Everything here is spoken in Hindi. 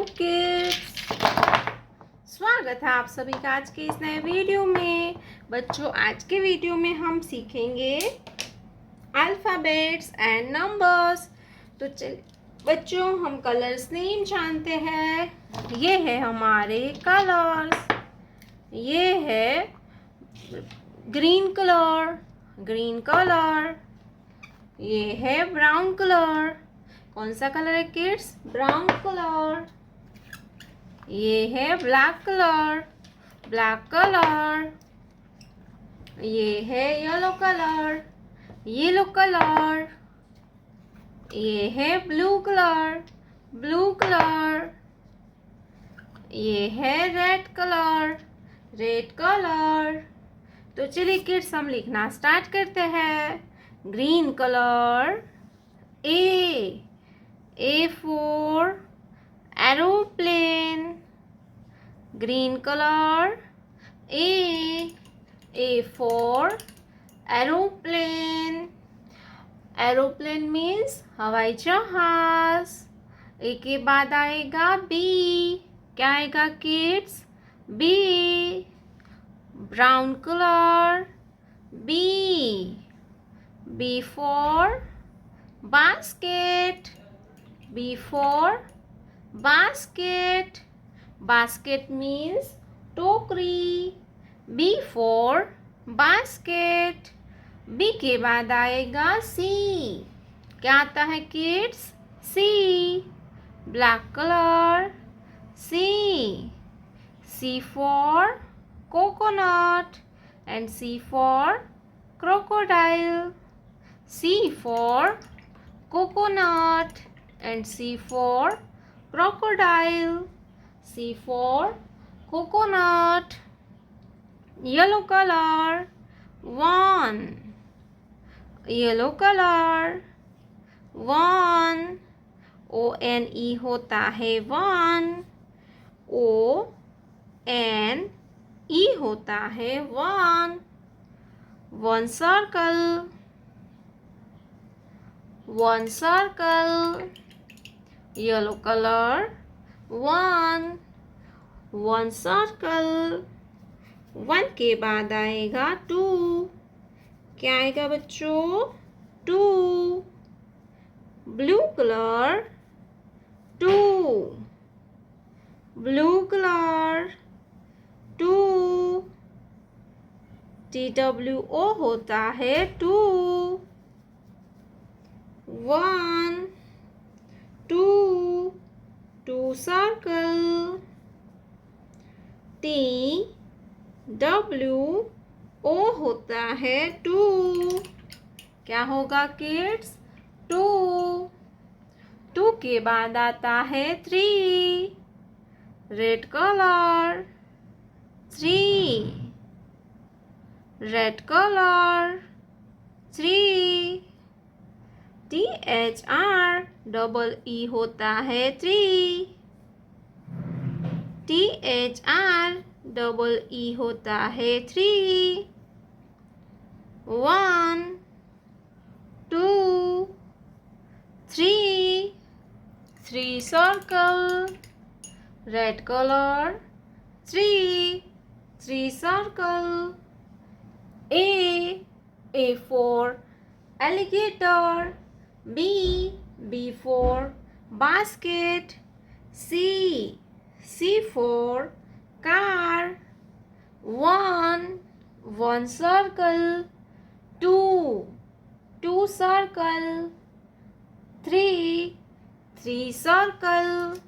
किड्स, स्वागत है आप सभी का आज के इस नए वीडियो में। बच्चों, आज के वीडियो में हम सीखेंगे अल्फ़ाबेट्स एंड नंबर्स। तो चलिए बच्चों, हम कलर्स नेम जानते हैं। ये है हमारे कलर्स। ये है ग्रीन कलर, ग्रीन कलर। ये है ब्राउन कलर। कौन सा कलर है किड्स? Brown colour. ये है ब्लैक कलर, ब्लैक कलर। ये है येलो कलर, येलो कलर। ये है ब्लू कलर, ब्लू कलर। ये है रेड कलर, रेड कलर। तो चलिए किड्स, हम लिखना स्टार्ट करते हैं। Green colour, A for aeroplane. Green color, A for aeroplane. Aeroplane means हवाई जहाज। A के बाद आएगा B। क्या आएगा kids? B। Brown colour, B। B for basket. B for basket. Basket means टोकरी। B for basket. B के बाद आएगा C। क्या आता है kids? C। Black colour, C। C for coconut and C for crocodile. C for coconut and C for crocodile. C for coconut. Yellow color, 1. Yellow color, 1. O-N-E होता है 1. O-N-E होता है 1. 1 circle, 1 circle. Yellow color, 1. 1 circle. 1 के बाद आएगा 2। क्या आएगा बच्चों? 2। Blue colour, 2। Blue colour, 2। TWO होता है 2। 1, 2, 2 circle. TWO होता है 2। क्या होगा किड्स? 2। 2 के बाद आता है 3। Red colour, 3। Red colour, 3। THREE होता है 3। THREE होता है 3। 1, 2, 3। 3 circle. Red color, 3। 3 circle. A for alligator. B for basket. C for car. 1 circle. 2 circle. 3 circle.